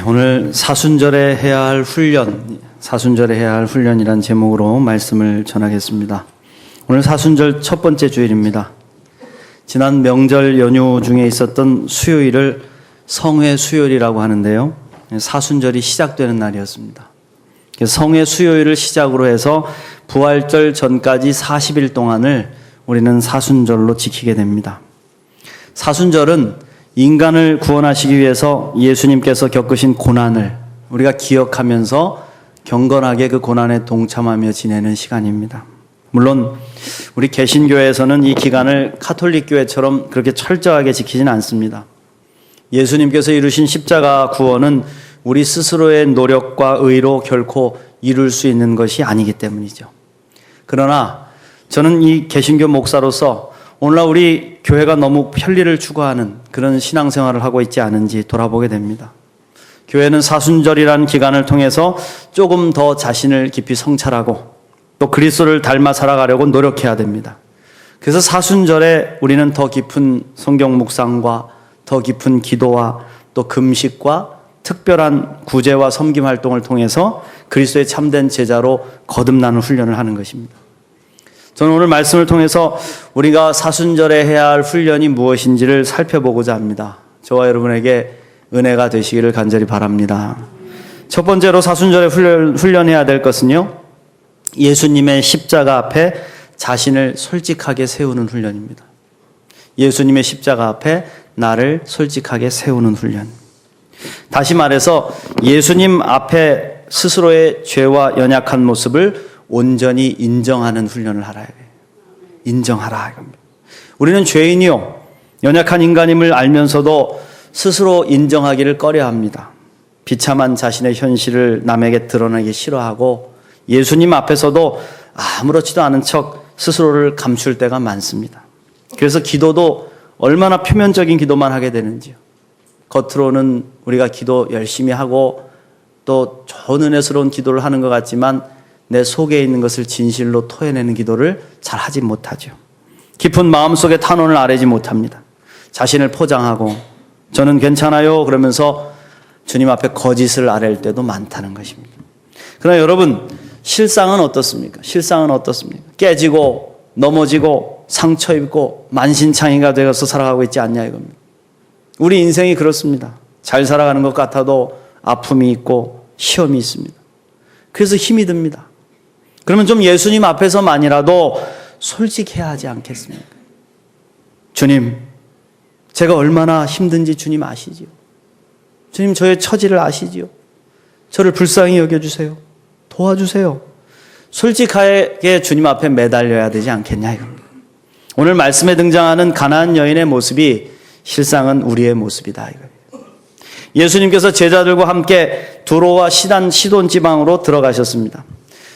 오늘 사순절에 해야 할 훈련이란 제목으로 말씀을 전하겠습니다. 오늘 사순절 첫 번째 주일입니다. 지난 명절 연휴 중에 있었던 수요일을 성회 수요일이라고 하는데요. 사순절이 시작되는 날이었습니다. 성회 수요일을 시작으로 해서 부활절 전까지 40일 동안을 우리는 사순절로 지키게 됩니다. 사순절은 인간을 구원하시기 위해서 예수님께서 겪으신 고난을 우리가 기억하면서 경건하게 그 고난에 동참하며 지내는 시간입니다. 물론 우리 개신교에서는 이 기간을 카톨릭교회처럼 그렇게 철저하게 지키지는 않습니다. 예수님께서 이루신 십자가 구원은 우리 스스로의 노력과 의로 결코 이룰 수 있는 것이 아니기 때문이죠. 그러나 저는 이 개신교 목사로서 오늘날 우리 교회가 너무 편리를 추구하는 그런 신앙생활을 하고 있지 않은지 돌아보게 됩니다. 교회는 사순절이라는 기간을 통해서 조금 더 자신을 깊이 성찰하고 또 그리스도를 닮아 살아가려고 노력해야 됩니다. 그래서 사순절에 우리는 더 깊은 성경 묵상과 더 깊은 기도와 또 금식과 특별한 구제와 섬김 활동을 통해서 그리스도의 참된 제자로 거듭나는 훈련을 하는 것입니다. 저는 오늘 말씀을 통해서 우리가 사순절에 해야 할 훈련이 무엇인지를 살펴보고자 합니다. 저와 여러분에게 은혜가 되시기를 간절히 바랍니다. 첫 번째로 사순절에 훈련해야 될 것은요, 예수님의 십자가 앞에 자신을 솔직하게 세우는 훈련입니다. 예수님의 십자가 앞에 나를 솔직하게 세우는 훈련. 다시 말해서 예수님 앞에 스스로의 죄와 연약한 모습을 온전히 인정하는 훈련을 하라. 인정하라. 우리는 죄인이요, 연약한 인간임을 알면서도 스스로 인정하기를 꺼려합니다. 비참한 자신의 현실을 남에게 드러내기 싫어하고 예수님 앞에서도 아무렇지도 않은 척 스스로를 감출 때가 많습니다. 그래서 기도도 얼마나 표면적인 기도만 하게 되는지요. 겉으로는 우리가 기도 열심히 하고 또 좋은 은혜스러운 기도를 하는 것 같지만 내 속에 있는 것을 진실로 토해내는 기도를 잘 하지 못하죠. 깊은 마음속의 탄원을 아뢰지 못합니다. 자신을 포장하고 저는 괜찮아요 그러면서 주님 앞에 거짓을 아랠 때도 많다는 것입니다. 그러나 여러분, 실상은 어떻습니까? 깨지고 넘어지고 상처 입고 만신창이가 되어서 살아가고 있지 않냐 이겁니다. 우리 인생이 그렇습니다. 잘 살아가는 것 같아도 아픔이 있고 시험이 있습니다. 그래서 힘이 듭니다. 그러면 좀 예수님 앞에서만이라도 솔직해야 하지 않겠습니까? 주님, 제가 얼마나 힘든지 주님 아시지요. 주님, 저의 처지를 아시지요. 저를 불쌍히 여겨주세요. 도와주세요. 솔직하게 주님 앞에 매달려야 되지 않겠냐 이겁니다. 오늘 말씀에 등장하는 가나안 여인의 모습이 실상은 우리의 모습이다 이거예요. 예수님께서 제자들과 함께 두로와 시돈 지방으로 들어가셨습니다.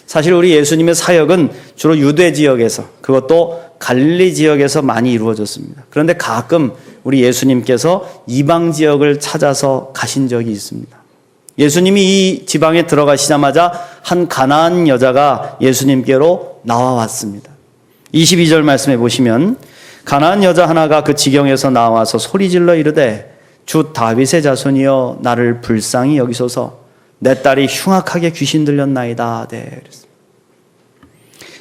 사실 우리 예수님의 사역은 주로 유대 지역에서, 그것도 갈릴리 지역에서 많이 이루어졌습니다. 그런데 가끔 우리 예수님께서 이방 지역을 찾아서 가신 적이 있습니다. 예수님이 이 지방에 들어가시자마자 한 가나안 여자가 예수님께로 나와왔습니다. 22절 말씀해 보시면 가나안 여자 하나가 그 지경에서 나와서 소리질러 이르되 주 다윗의 자손이여 나를 불쌍히 여기소서 내 딸이 흉악하게 귀신 들렸나이다.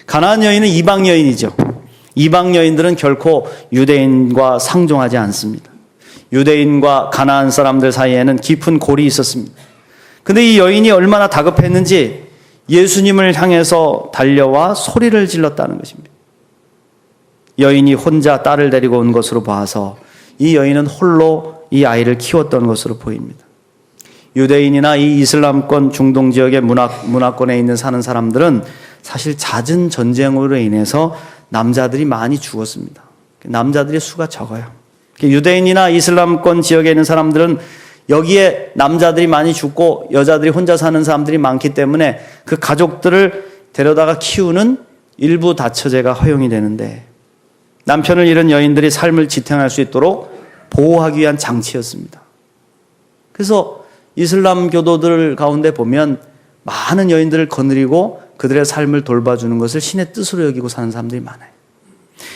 가나안 여인은 이방 여인이죠. 이방 여인들은 결코 유대인과 상종하지 않습니다. 유대인과 가나안 사람들 사이에는 깊은 골이 있었습니다. 근데 이 여인이 얼마나 다급했는지 예수님을 향해서 달려와 소리를 질렀다는 것입니다. 여인이 혼자 딸을 데리고 온 것으로 봐서 이 여인은 홀로 이 아이를 키웠던 것으로 보입니다. 유대인이나 이 이슬람권 중동 지역의 문화권에 사는 사람들은 사실 잦은 전쟁으로 인해서 남자들이 많이 죽었습니다. 남자들의 수가 적어요. 유대인이나 이슬람권 지역에 있는 사람들은 여기에 남자들이 많이 죽고 여자들이 혼자 사는 사람들이 많기 때문에 그 가족들을 데려다가 키우는 일부 다처제가 허용이 되는데 남편을 잃은 여인들이 삶을 지탱할 수 있도록 보호하기 위한 장치였습니다. 그래서 이슬람 교도들 가운데 보면 많은 여인들을 거느리고 그들의 삶을 돌봐주는 것을 신의 뜻으로 여기고 사는 사람들이 많아요.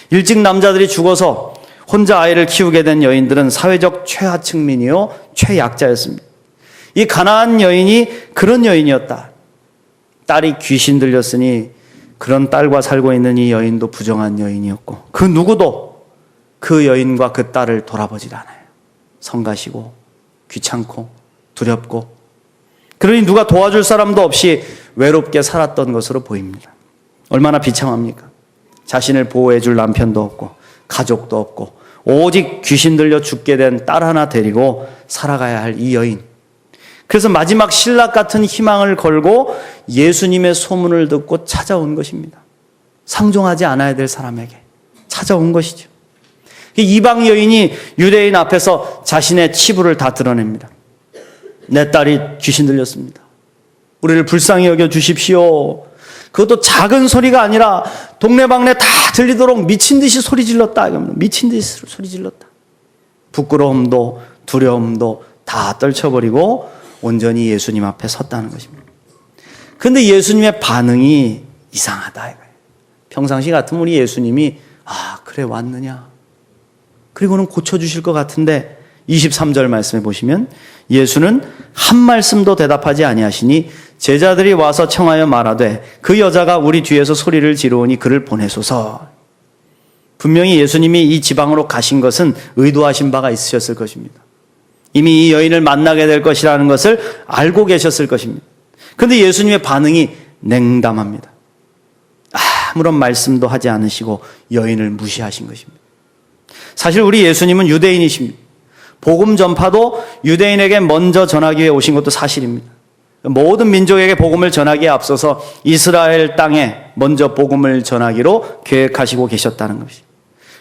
일찍 남자들이 죽어서 혼자 아이를 키우게 된 여인들은 사회적 최하층민이요 최약자였습니다. 이 가나안 여인이 그런 여인이었다. 딸이 귀신 들렸으니 그런 딸과 살고 있는 이 여인도 부정한 여인이었고 그 누구도 그 여인과 그 딸을 돌아보질 않아요. 성가시고 귀찮고 두렵고 그러니 누가 도와줄 사람도 없이 외롭게 살았던 것으로 보입니다. 얼마나 비참합니까? 자신을 보호해 줄 남편도 없고 가족도 없고 오직 귀신 들려 죽게 된 딸 하나 데리고 살아가야 할 이 여인. 그래서 마지막 신락 같은 희망을 걸고 예수님의 소문을 듣고 찾아온 것입니다. 상종하지 않아야 될 사람에게 찾아온 것이죠. 이방 여인이 유대인 앞에서 자신의 치부를 다 드러냅니다. 내 딸이 귀신 들렸습니다. 우리를 불쌍히 여겨 주십시오. 그것도 작은 소리가 아니라 동네방네 다 들리도록 미친 듯이 소리 질렀다. 미친 듯이 소리 질렀다. 부끄러움도 두려움도 다 떨쳐버리고 온전히 예수님 앞에 섰다는 것입니다. 그런데 예수님의 반응이 이상하다 이거예요. 평상시 같으면 우리 예수님이 그래 왔느냐 그리고는 고쳐주실 것 같은데 23절 말씀에 보시면 예수는 한 말씀도 대답하지 아니하시니 제자들이 와서 청하여 말하되 그 여자가 우리 뒤에서 소리를 지르오니 그를 보내소서. 분명히 예수님이 이 지방으로 가신 것은 의도하신 바가 있으셨을 것입니다. 이미 이 여인을 만나게 될 것이라는 것을 알고 계셨을 것입니다. 그런데 예수님의 반응이 냉담합니다. 아무런 말씀도 하지 않으시고 여인을 무시하신 것입니다. 사실 우리 예수님은 유대인이십니다. 복음 전파도 유대인에게 먼저 전하기 위해 오신 것도 사실입니다. 모든 민족에게 복음을 전하기에 앞서서 이스라엘 땅에 먼저 복음을 전하기로 계획하시고 계셨다는 것입니다.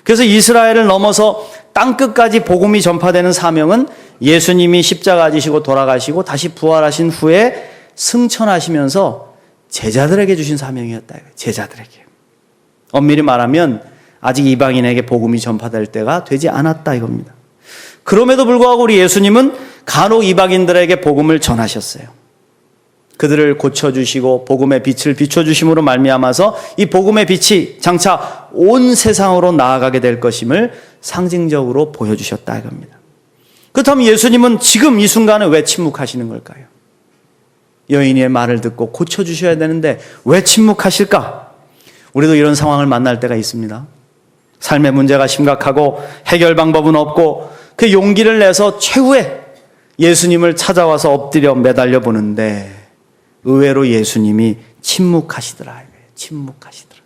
그래서 이스라엘을 넘어서 땅끝까지 복음이 전파되는 사명은 예수님이 십자가 지시고 돌아가시고 다시 부활하신 후에 승천하시면서 제자들에게 주신 사명이었다. 제자들에게. 엄밀히 말하면 아직 이방인에게 복음이 전파될 때가 되지 않았다 이겁니다. 그럼에도 불구하고 우리 예수님은 간혹 이방인들에게 복음을 전하셨어요. 그들을 고쳐주시고 복음의 빛을 비춰주심으로 말미암아서 이 복음의 빛이 장차 온 세상으로 나아가게 될 것임을 상징적으로 보여주셨다 이겁니다. 그렇다면 예수님은 지금 이 순간에 왜 침묵하시는 걸까요? 여인의 말을 듣고 고쳐주셔야 되는데 왜 침묵하실까? 우리도 이런 상황을 만날 때가 있습니다. 삶의 문제가 심각하고 해결 방법은 없고 그 용기를 내서 최후에 예수님을 찾아와서 엎드려 매달려 보는데 의외로 예수님이 침묵하시더라. 침묵하시더라.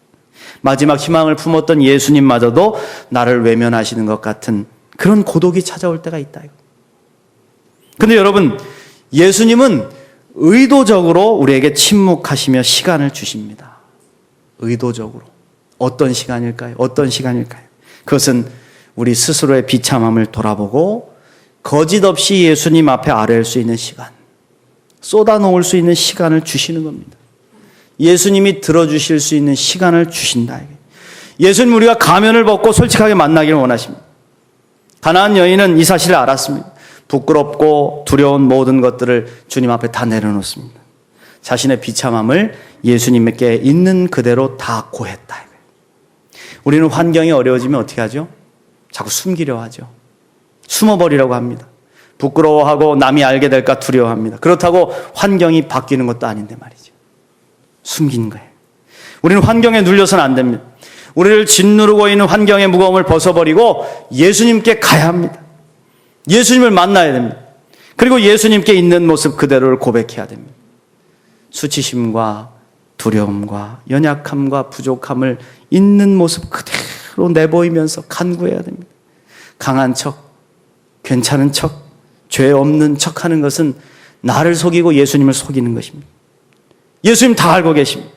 마지막 희망을 품었던 예수님마저도 나를 외면하시는 것 같은 그런 고독이 찾아올 때가 있다. 그런데 여러분, 예수님은 의도적으로 우리에게 침묵하시며 시간을 주십니다. 의도적으로. 어떤 시간일까요? 어떤 시간일까요? 그것은 우리 스스로의 비참함을 돌아보고 거짓 없이 예수님 앞에 아뢰일 수 있는 시간, 쏟아놓을 수 있는 시간을 주시는 겁니다. 예수님이 들어주실 수 있는 시간을 주신다. 예수님 우리가 가면을 벗고 솔직하게 만나기를 원하십니다. 가나안 여인은 이 사실을 알았습니다. 부끄럽고 두려운 모든 것들을 주님 앞에 다 내려놓습니다. 자신의 비참함을 예수님께 있는 그대로 다 고했다. 우리는 환경이 어려워지면 어떻게 하죠? 자꾸 숨기려 하죠. 숨어버리려고 합니다. 부끄러워하고 남이 알게 될까 두려워합니다. 그렇다고 환경이 바뀌는 것도 아닌데 말이죠. 숨긴 거예요. 우리는 환경에 눌려서는 안 됩니다. 우리를 짓누르고 있는 환경의 무거움을 벗어버리고 예수님께 가야 합니다. 예수님을 만나야 됩니다. 그리고 예수님께 있는 모습 그대로를 고백해야 됩니다. 수치심과 두려움과 연약함과 부족함을 있는 모습 그대로 내보이면서 간구해야 됩니다. 강한 척, 괜찮은 척, 죄 없는 척 하는 것은 나를 속이고 예수님을 속이는 것입니다. 예수님 다 알고 계십니다.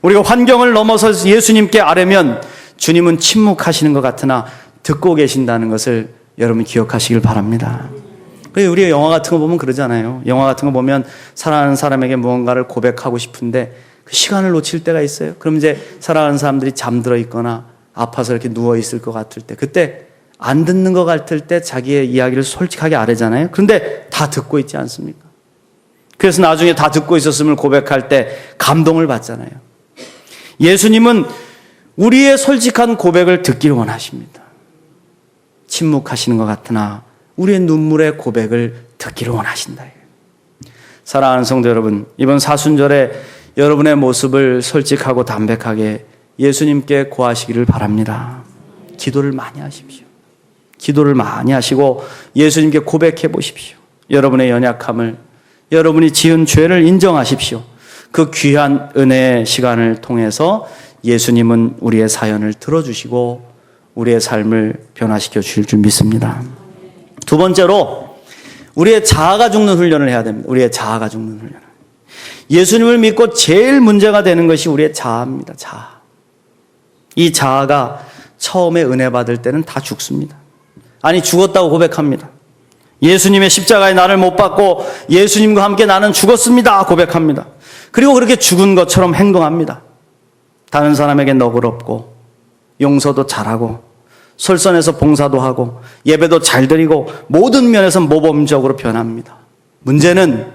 우리가 환경을 넘어서 예수님께 아뢰면 주님은 침묵하시는 것 같으나 듣고 계신다는 것을 여러분 기억하시길 바랍니다. 우리가 영화 같은 거 보면 그러잖아요. 영화 같은 거 보면 사랑하는 사람에게 무언가를 고백하고 싶은데 그 시간을 놓칠 때가 있어요. 그럼 이제 사랑하는 사람들이 잠들어 있거나 아파서 이렇게 누워 있을 것 같을 때, 그때 안 듣는 것 같을 때 자기의 이야기를 솔직하게 아뢰잖아요. 그런데 다 듣고 있지 않습니까? 그래서 나중에 다 듣고 있었음을 고백할 때 감동을 받잖아요. 예수님은 우리의 솔직한 고백을 듣기를 원하십니다. 침묵하시는 것 같으나 우리의 눈물의 고백을 듣기를 원하신다. 사랑하는 성도 여러분, 이번 사순절에 여러분의 모습을 솔직하고 담백하게 예수님께 고하시기를 바랍니다. 기도를 많이 하십시오. 기도를 많이 하시고 예수님께 고백해 보십시오. 여러분의 연약함을, 여러분이 지은 죄를 인정하십시오. 그 귀한 은혜의 시간을 통해서 예수님은 우리의 사연을 들어주시고 우리의 삶을 변화시켜 주실 줄 믿습니다. 두 번째로 우리의 자아가 죽는 훈련을 해야 됩니다. 우리의 자아가 죽는 훈련. 예수님을 믿고 제일 문제가 되는 것이 우리의 자아입니다. 자아. 이 자아가 처음에 은혜 받을 때는 다 죽습니다. 아니, 죽었다고 고백합니다. 예수님의 십자가에 나를 못 박고 예수님과 함께 나는 죽었습니다 고백합니다. 그리고 그렇게 죽은 것처럼 행동합니다. 다른 사람에게 너그럽고 용서도 잘하고 솔선해서 봉사도 하고 예배도 잘 드리고 모든 면에서 모범적으로 변합니다. 문제는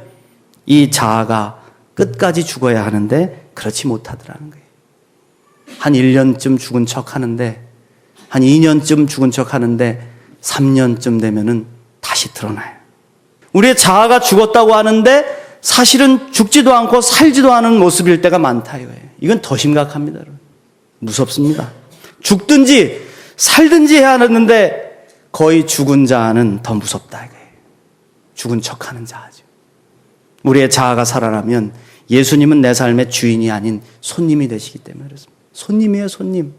이 자아가 끝까지 죽어야 하는데 그렇지 못하더라는 거예요. 한 1년쯤 죽은 척 하는데, 한 2년쯤 죽은 척 하는데 3년쯤 되면은 다시 드러나요. 우리의 자아가 죽었다고 하는데 사실은 죽지도 않고 살지도 않은 모습일 때가 많다 이거예요. 이건 더 심각합니다. 여러분. 무섭습니다. 죽든지 살든지 해야 하는데 거의 죽은 자아는 더 무섭다 이거예요. 죽은 척하는 자아죠. 우리의 자아가 살아나면 예수님은 내 삶의 주인이 아닌 손님이 되시기 때문에 그렇습니다. 손님이에요, 손님.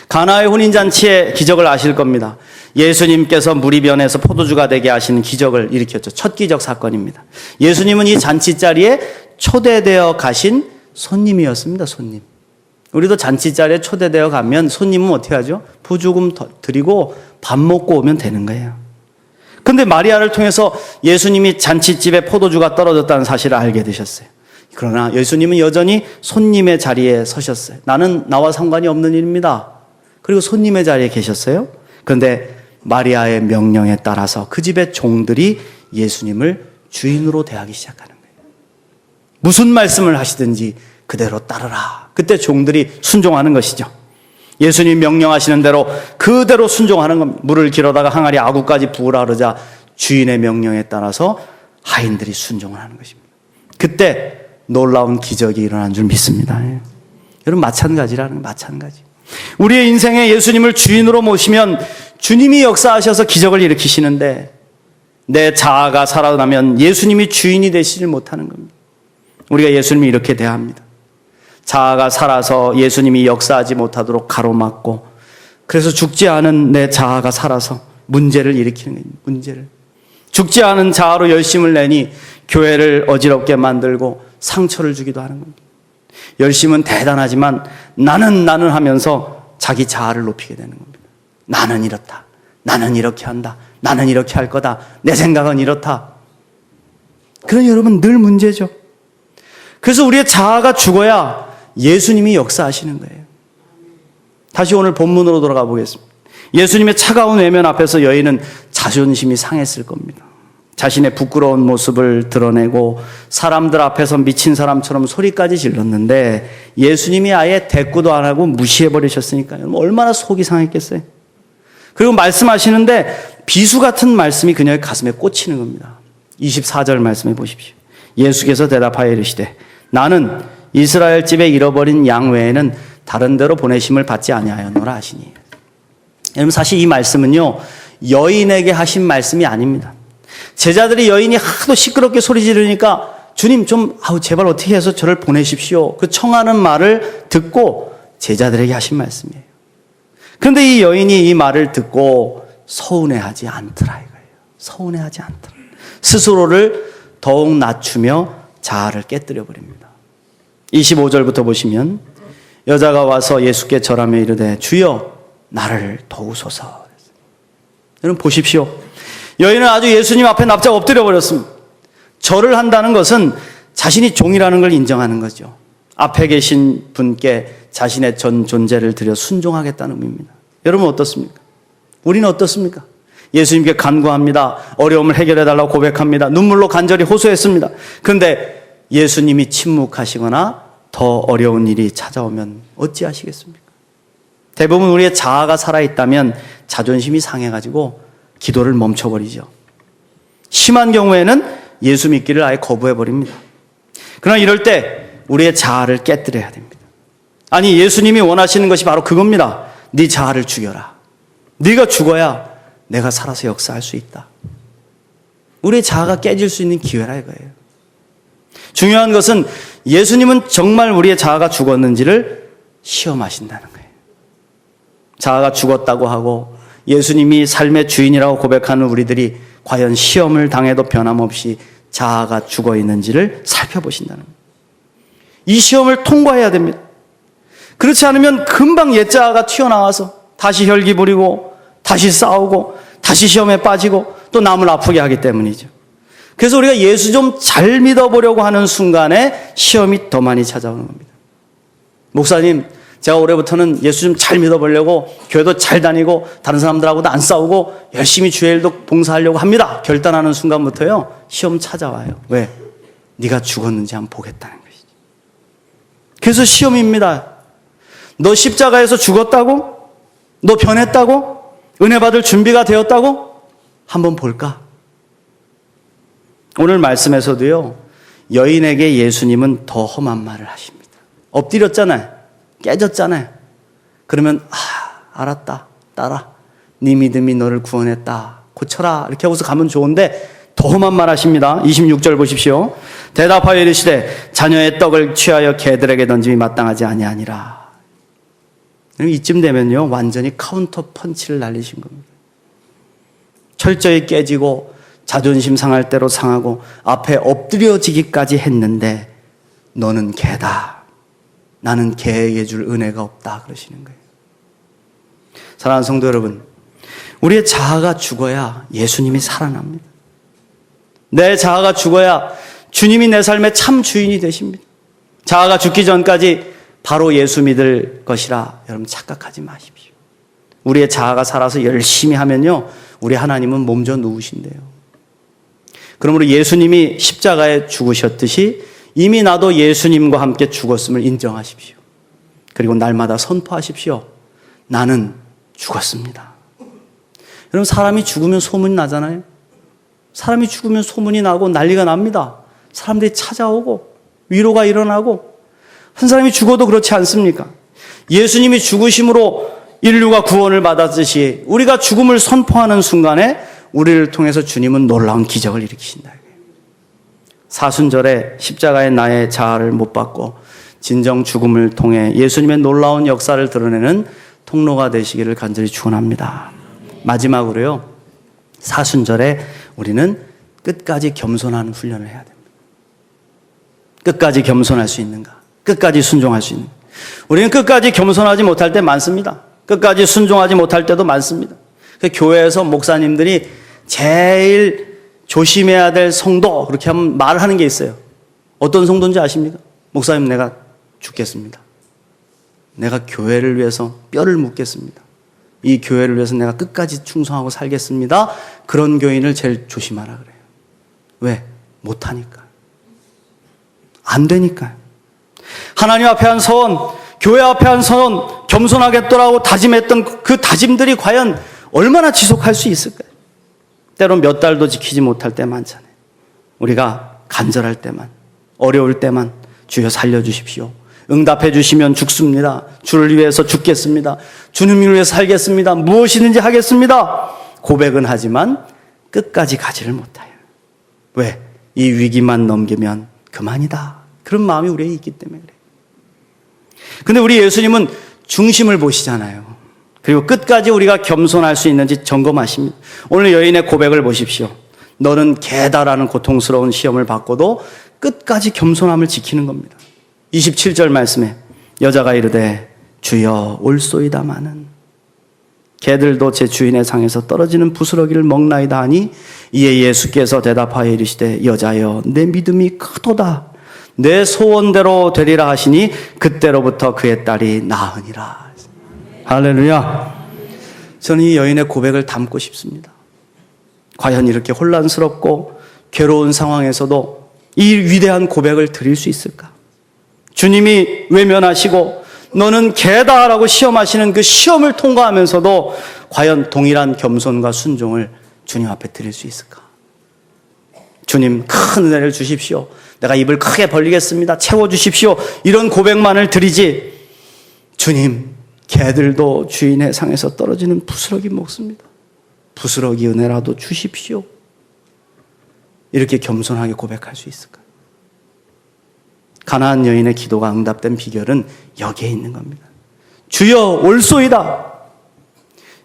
가나의 혼인잔치의 기적을 아실 겁니다. 예수님께서 물이 변해서 포도주가 되게 하시는 기적을 일으켰죠. 첫 기적 사건입니다. 예수님은 이 잔치 자리에 초대되어 가신 손님이었습니다. 손님. 우리도 잔치 자리에 초대되어 가면 손님은 어떻게 하죠? 부조금 드리고 밥 먹고 오면 되는 거예요. 근데 마리아를 통해서 예수님이 잔치집에 포도주가 떨어졌다는 사실을 알게 되셨어요. 그러나 예수님은 여전히 손님의 자리에 서셨어요. 나는 나와 상관이 없는 일입니다. 그리고 손님의 자리에 계셨어요. 그런데 마리아의 명령에 따라서 그 집의 종들이 예수님을 주인으로 대하기 시작하는 거예요. 무슨 말씀을 하시든지 그대로 따르라. 그때 종들이 순종하는 것이죠. 예수님 명령하시는 대로 그대로 순종하는 겁니다. 물을 길어다가 항아리 아구까지 부으라 그러자 주인의 명령에 따라서 하인들이 순종을 하는 것입니다. 그때 놀라운 기적이 일어난 줄 믿습니다. 여러분, 마찬가지라는 거예요. 마찬가지. 우리의 인생에 예수님을 주인으로 모시면 주님이 역사하셔서 기적을 일으키시는데 내 자아가 살아나면 예수님이 주인이 되시질 못하는 겁니다. 우리가 예수님을 이렇게 대합니다. 자아가 살아서 예수님이 역사하지 못하도록 가로막고, 그래서 죽지 않은 내 자아가 살아서 문제를 일으키는 거예요. 문제를. 죽지 않은 자아로 열심을 내니 교회를 어지럽게 만들고 상처를 주기도 하는 겁니다. 열심은 대단하지만 나는 하면서 자기 자아를 높이게 되는 겁니다. 나는 이렇다. 나는 이렇게 한다. 나는 이렇게 할 거다. 내 생각은 이렇다. 그러니 여러분, 늘 문제죠. 그래서 우리의 자아가 죽어야 예수님이 역사하시는 거예요. 다시 오늘 본문으로 돌아가 보겠습니다. 예수님의 차가운 외면 앞에서 여인은 자존심이 상했을 겁니다. 자신의 부끄러운 모습을 드러내고 사람들 앞에서 미친 사람처럼 소리까지 질렀는데 예수님이 아예 대꾸도 안 하고 무시해버리셨으니까요. 얼마나 속이 상했겠어요. 그리고 말씀하시는데 비수 같은 말씀이 그녀의 가슴에 꽂히는 겁니다. 24절 말씀해 보십시오. 예수께서 대답하여 이르시되 나는 이스라엘 집에 잃어버린 양 외에는 다른 데로 보내심을 받지 아니하였노라 하시니. 여러분, 사실 이 말씀은요, 여인에게 하신 말씀이 아닙니다. 제자들이 여인이 하도 시끄럽게 소리 지르니까 주님 좀 제발 어떻게 해서 저를 보내십시오. 그 청하는 말을 듣고 제자들에게 하신 말씀이에요. 그런데 이 여인이 이 말을 듣고 서운해하지 않더라 이거예요. 서운해하지 않더라. 스스로를 더욱 낮추며 자아를 깨뜨려 버립니다. 25절부터 보시면 여자가 와서 예수께 절하며 이르되 주여 나를 도우소서. 여러분 보십시오. 여인은 아주 예수님 앞에 납작 엎드려 버렸습니다. 절을 한다는 것은 자신이 종이라는 걸 인정하는 거죠. 앞에 계신 분께 자신의 전 존재를 드려 순종하겠다는 의미입니다. 여러분 어떻습니까? 우리는 어떻습니까? 예수님께 간구합니다. 어려움을 해결해달라고 고백합니다. 눈물로 간절히 호소했습니다. 그런데 예수님이 침묵하시거나 더 어려운 일이 찾아오면 어찌하시겠습니까? 대부분 우리의 자아가 살아있다면 자존심이 상해가지고 기도를 멈춰버리죠. 심한 경우에는 예수 믿기를 아예 거부해버립니다. 그러나 이럴 때 우리의 자아를 깨뜨려야 됩니다. 아니, 예수님이 원하시는 것이 바로 그겁니다. 네 자아를 죽여라. 네가 죽어야 내가 살아서 역사할 수 있다. 우리의 자아가 깨질 수 있는 기회라 이거예요. 중요한 것은 예수님은 정말 우리의 자아가 죽었는지를 시험하신다는 거예요. 자아가 죽었다고 하고 예수님이 삶의 주인이라고 고백하는 우리들이 과연 시험을 당해도 변함없이 자아가 죽어 있는지를 살펴보신다는 거예요. 이 시험을 통과해야 됩니다. 그렇지 않으면 금방 옛 자아가 튀어나와서 다시 혈기 부리고 다시 싸우고 다시 시험에 빠지고 또 남을 아프게 하기 때문이죠. 그래서 우리가 예수 좀 잘 믿어보려고 하는 순간에 시험이 더 많이 찾아오는 겁니다. 목사님, 제가 올해부터는 예수 좀 잘 믿어보려고 교회도 잘 다니고 다른 사람들하고도 안 싸우고 열심히 주의 일도 봉사하려고 합니다. 결단하는 순간부터요, 시험 찾아와요. 왜? 네가 죽었는지 한번 보겠다는 것이죠. 그래서 시험입니다. 너 십자가에서 죽었다고? 너 변했다고? 은혜 받을 준비가 되었다고? 한번 볼까? 오늘 말씀에서도요, 여인에게 예수님은 더 험한 말을 하십니다. 엎드렸잖아요. 깨졌잖아요. 그러면 알았다. 딸아, 네 믿음이 너를 구원했다. 고쳐라. 이렇게 하고서 가면 좋은데 더 험한 말 하십니다. 26절 보십시오. 대답하여 이르시되 자녀의 떡을 취하여 개들에게 던짐이 마땅하지 아니하니라. 이쯤 되면요, 완전히 카운터 펀치를 날리신 겁니다. 철저히 깨지고 자존심 상할 대로 상하고 앞에 엎드려지기까지 했는데 너는 개다. 나는 개에게 줄 은혜가 없다. 그러시는 거예요. 사랑하는 성도 여러분, 우리의 자아가 죽어야 예수님이 살아납니다. 내 자아가 죽어야 주님이 내 삶의 참 주인이 되십니다. 자아가 죽기 전까지 바로 예수 믿을 것이라 여러분 착각하지 마십시오. 우리의 자아가 살아서 열심히 하면요, 우리 하나님은 몸져 누우신대요. 그러므로 예수님이 십자가에 죽으셨듯이 이미 나도 예수님과 함께 죽었음을 인정하십시오. 그리고 날마다 선포하십시오. 나는 죽었습니다. 여러분, 사람이 죽으면 소문이 나잖아요. 사람이 죽으면 소문이 나고 난리가 납니다. 사람들이 찾아오고 위로가 일어나고. 한 사람이 죽어도 그렇지 않습니까? 예수님이 죽으심으로 인류가 구원을 받았듯이 우리가 죽음을 선포하는 순간에 우리를 통해서 주님은 놀라운 기적을 일으키신다. 사순절에 십자가에 나의 자아를 못 받고 진정 죽음을 통해 예수님의 놀라운 역사를 드러내는 통로가 되시기를 간절히 축원합니다. 마지막으로요, 사순절에 우리는 끝까지 겸손하는 훈련을 해야 됩니다. 끝까지 겸손할 수 있는가? 끝까지 순종할 수 있는가? 우리는 끝까지 겸손하지 못할 때 많습니다. 끝까지 순종하지 못할 때도 많습니다. 교회에서 목사님들이 제일 조심해야 될 성도, 그렇게 하면 말을 하는 게 있어요. 어떤 성도인지 아십니까? 목사님, 내가 죽겠습니다. 내가 교회를 위해서 뼈를 묻겠습니다. 이 교회를 위해서 내가 끝까지 충성하고 살겠습니다. 그런 교인을 제일 조심하라 그래요. 왜? 못하니까. 안 되니까요. 하나님 앞에 한 선, 교회 앞에 한 선, 겸손하겠더라고 다짐했던 그 다짐들이 과연 얼마나 지속할 수 있을까요? 때론 몇 달도 지키지 못할 때 많잖아요. 우리가 간절할 때만, 어려울 때만 주여 살려주십시오. 응답해 주시면 죽습니다. 주를 위해서 죽겠습니다. 주님을 위해서 살겠습니다. 무엇이든지 하겠습니다. 고백은 하지만 끝까지 가지를 못해요. 왜? 이 위기만 넘기면 그만이다. 그런 마음이 우리에게 있기 때문에 그래요. 근데 우리 예수님은 중심을 보시잖아요. 그리고 끝까지 우리가 겸손할 수 있는지 점검하십니다. 오늘 여인의 고백을 보십시오. 너는 개다라는 고통스러운 시험을 받고도 끝까지 겸손함을 지키는 겁니다. 27절 말씀에 여자가 이르되 주여 올소이다마는 개들도 제 주인의 상에서 떨어지는 부스러기를 먹나이다 하니 이에 예수께서 대답하여 이르시되 여자여 내 믿음이 크도다. 내 소원대로 되리라 하시니 그때로부터 그의 딸이 나으니라. 할렐루야. 저는 이 여인의 고백을 담고 싶습니다. 과연 이렇게 혼란스럽고 괴로운 상황에서도 이 위대한 고백을 드릴 수 있을까? 주님이 외면하시고 너는 개다라고 시험하시는 그 시험을 통과하면서도 과연 동일한 겸손과 순종을 주님 앞에 드릴 수 있을까? 주님 큰 은혜를 주십시오. 내가 입을 크게 벌리겠습니다. 채워주십시오. 이런 고백만을 드리지, 주님, 개들도 주인의 상에서 떨어지는 부스러기 먹습니다. 부스러기 은혜라도 주십시오. 이렇게 겸손하게 고백할 수 있을까요? 가나안 여인의 기도가 응답된 비결은 여기에 있는 겁니다. 주여 올소이다.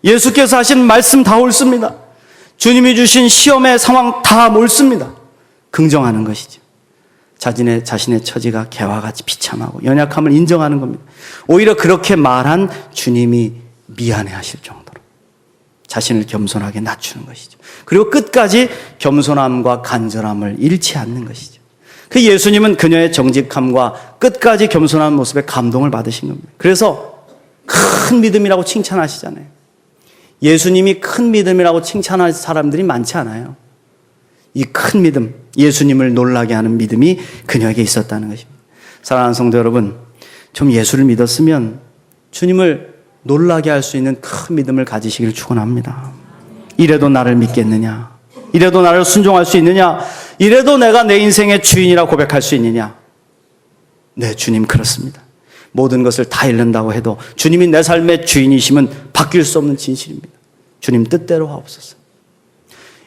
예수께서 하신 말씀 다 옳습니다. 주님이 주신 시험의 상황 다 옳습니다. 긍정하는 것이죠. 자신의 처지가 개와 같이 비참하고 연약함을 인정하는 겁니다. 오히려 그렇게 말한 주님이 미안해하실 정도로 자신을 겸손하게 낮추는 것이죠. 그리고 끝까지 겸손함과 간절함을 잃지 않는 것이죠. 그 예수님은 그녀의 정직함과 끝까지 겸손한 모습에 감동을 받으신 겁니다. 그래서 큰 믿음이라고 칭찬하시잖아요. 예수님이 큰 믿음이라고 칭찬할 사람들이 많지 않아요. 이 큰 믿음, 예수님을 놀라게 하는 믿음이 그녀에게 있었다는 것입니다. 사랑하는 성도 여러분, 좀 예수를 믿었으면 주님을 놀라게 할 수 있는 큰 믿음을 가지시기를 축원합니다. 이래도 나를 믿겠느냐? 이래도 나를 순종할 수 있느냐? 이래도 내가 내 인생의 주인이라 고백할 수 있느냐? 네, 주님 그렇습니다. 모든 것을 다 잃는다고 해도 주님이 내 삶의 주인이시면 바뀔 수 없는 진실입니다. 주님 뜻대로 하옵소서.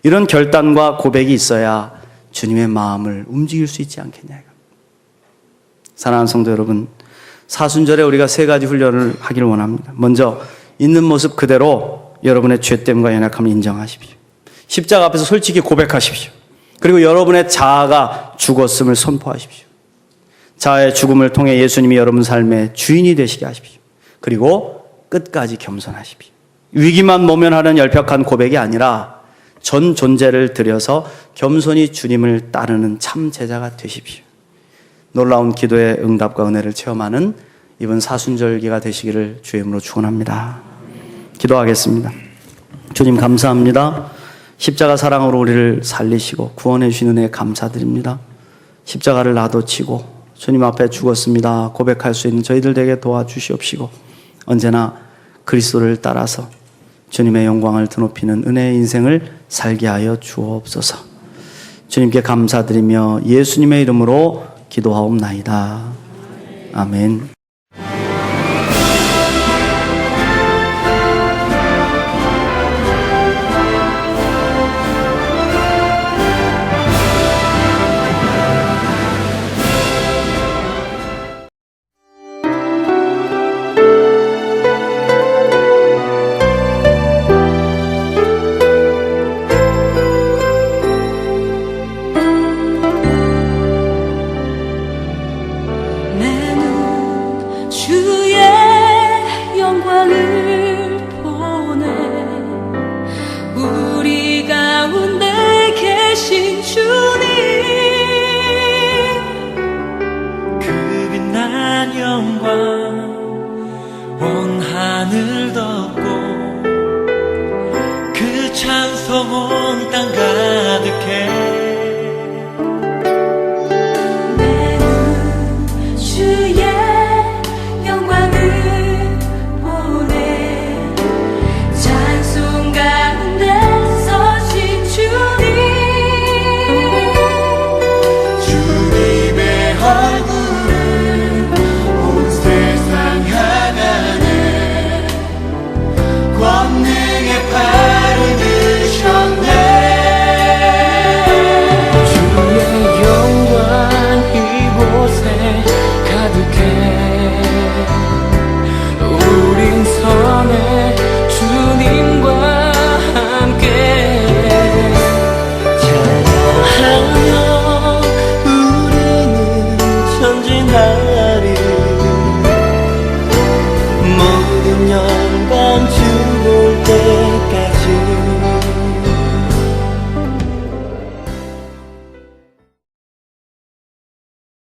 이런 결단과 고백이 있어야 주님의 마음을 움직일 수 있지 않겠냐. 사랑하는 성도 여러분, 사순절에 우리가 세 가지 훈련을 하기를 원합니다. 먼저 있는 모습 그대로 여러분의 죄됨과 연약함을 인정하십시오. 십자가 앞에서 솔직히 고백하십시오. 그리고 여러분의 자아가 죽었음을 선포하십시오. 자아의 죽음을 통해 예수님이 여러분 삶의 주인이 되시게 하십시오. 그리고 끝까지 겸손하십시오. 위기만 모면하는 열벽한 고백이 아니라 전 존재를 들여서 겸손히 주님을 따르는 참 제자가 되십시오. 놀라운 기도의 응답과 은혜를 체험하는 이번 사순절기가 되시기를 주의 이름으로 축원합니다. 기도하겠습니다. 주님 감사합니다. 십자가 사랑으로 우리를 살리시고 구원해 주신 은혜에 감사드립니다. 십자가를 나도 치고 주님 앞에 죽었습니다 고백할 수 있는 저희들 되게 도와주시옵시고 언제나 그리스도를 따라서 주님의 영광을 드높이는 은혜의 인생을 살게 하여 주옵소서. 주님께 감사드리며 예수님의 이름으로 기도하옵나이다. 아멘. 영광